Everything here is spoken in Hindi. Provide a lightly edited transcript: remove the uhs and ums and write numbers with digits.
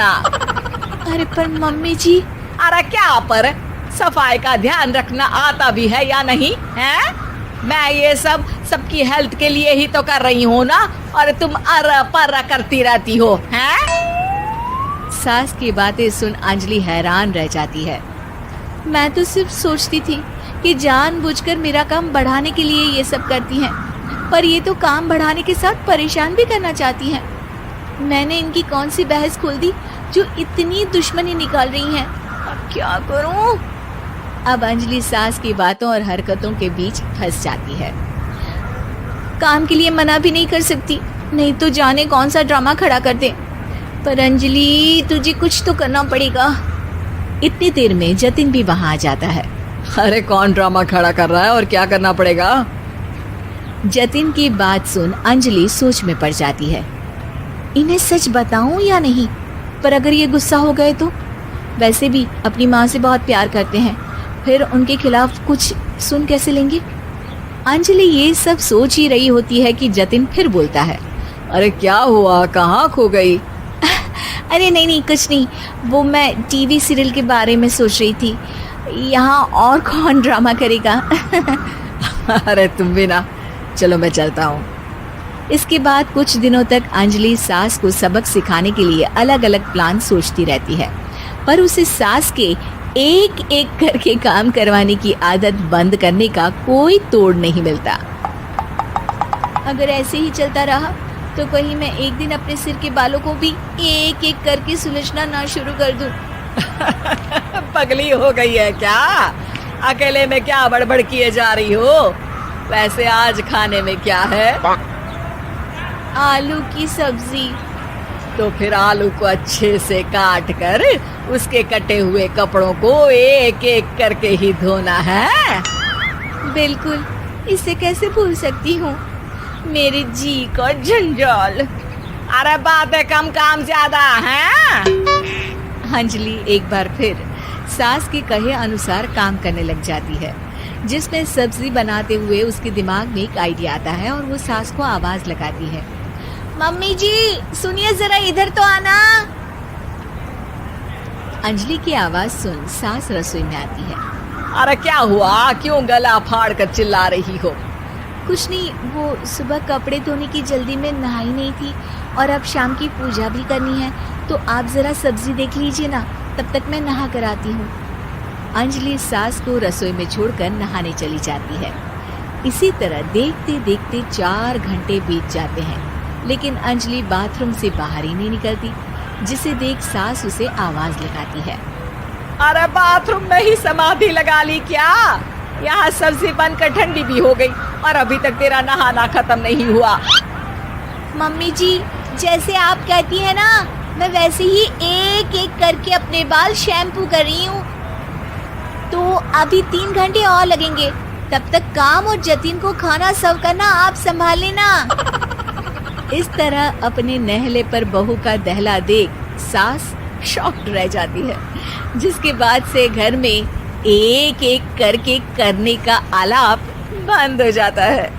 अरे पर मम्मी जी। अरे क्या पर, सफाई का ध्यान रखना आता भी है या नहीं है? मैं ये सब सबकी हेल्थ के लिए ही तो कर रही हूँ ना, और तुम अर पर करती रहती हो हैं? सास की बातें सुन अंजलि हैरान रह जाती है। मैं तो सिर्फ सोचती थी कि जानबूझकर मेरा काम बढ़ाने के लिए ये सब करती हैं, पर ये तो काम बढ़ाने के साथ परेशान भी करना चाहती हैं। मैंने इनकी कौन सी बहस खोल दी जो इतनी दुश्मनी निकाल रही हैं? अब क्या करूं? अब अंजलि सास की बातों और हरकतों के बीच फंस जाती है। काम के लिए मना भी नहीं कर सकती, नहीं तो जाने कौन सा ड्रामा खड़ा कर दे। पर अंजलि तुझे कुछ तो करना पड़ेगा। इतनी देर में जतिन भी वहां आ जाता है। अरे कौन ड्रामा खड़ा कर रहा है और क्या करना पड़ेगा? जतिन की बात सुन अंजलि सोच में पड़ जाती है। इन्हें सच बताऊं या नहीं? पर अगर ये गुस्सा हो गए तो? वैसे भी अपनी माँ से बहुत प्यार करते हैं, फिर उनके खिलाफ कुछ सुन कैसे लेंगे? अंजलि ये सब सोच ही रही होती है कि जतिन फिर बोलता है। अरे क्या हुआ, कहाँ खो गई? अरे नहीं कुछ नहीं, वो मैं टीवी सीरियल के बारे में सोच रही थी। यहाँ और कौन ड्रामा करेगा? अरे तुम भी ना, चलो मैं चलता हूँ। इसके बाद कुछ दिनों तक अंजलि सास को सबक सिखाने के लिए अलग अलग प्लान सोचती रहती है, पर उसे सास के एक एक करके काम करवाने की आदत बंद करने का कोई तोड़ नहीं मिलता। अगर ऐसे ही चलता रहा तो कहीं मैं एक दिन अपने सिर के बालों को भी एक एक करके सुलझना ना शुरू कर दूं। पगली हो गई है क्या? अकेले में क्या बड़बड़ किए जा रही हो? वैसे आज खाने में क्या है? आलू की सब्जी। तो फिर आलू को अच्छे से काट कर उसके कटे हुए कपड़ों को एक एक करके ही धोना है। बिल्कुल, इसे कैसे भूल सकती हूँ, मेरे जी का जंजाल। अरे बातें कम काम ज्यादा है। अंजलि एक बार फिर सास के कहे अनुसार काम करने लग जाती है, जिसमें सब्जी बनाते हुए उसके दिमाग में एक आइडिया आता है और वो सास को आवाज लगाती है। मम्मी जी सुनिए, जरा इधर तो आना। अंजलि की आवाज सुन सास रसोई में आती है। अरे क्या हुआ, क्यों गला फाड़ कर चिल्ला रही हो? कुछ नहीं, वो सुबह कपड़े धोने की जल्दी में नहाई नहीं थी और अब शाम की पूजा भी करनी है, तो आप जरा सब्जी देख लीजिए ना, तब तक मैं नहा कर आती हूँ। अंजलि सास को रसोई में छोड़कर नहाने चली जाती है। इसी तरह देखते देखते 4 घंटे बीत जाते हैं, लेकिन अंजलि बाथरूम से बाहर ही नहीं निकलती, जिसे देख सास उसे आवाज लगाती है। अरे बाथरूम में ही समाधि लगा ली क्या? यहाँ सब्जी बनकर ठंडी भी हो गई और अभी तक तेरा नहाना खत्म नहीं हुआ। मम्मी जी जैसे आप कहती हैं ना, मैं वैसे ही एक एक करके अपने बाल शैम्पू कर रही हूँ। तो अभी 3 घंटे और लगेंगे, तब तक काम और जतिन को खाना सर्व करना आप संभाल लेना। इस तरह अपने नहले पर बहू का दहला देख सास शॉक्ड रह जाती है, जिसके बाद से घर में एक एक करके करने का आलाप बंद हो जाता है।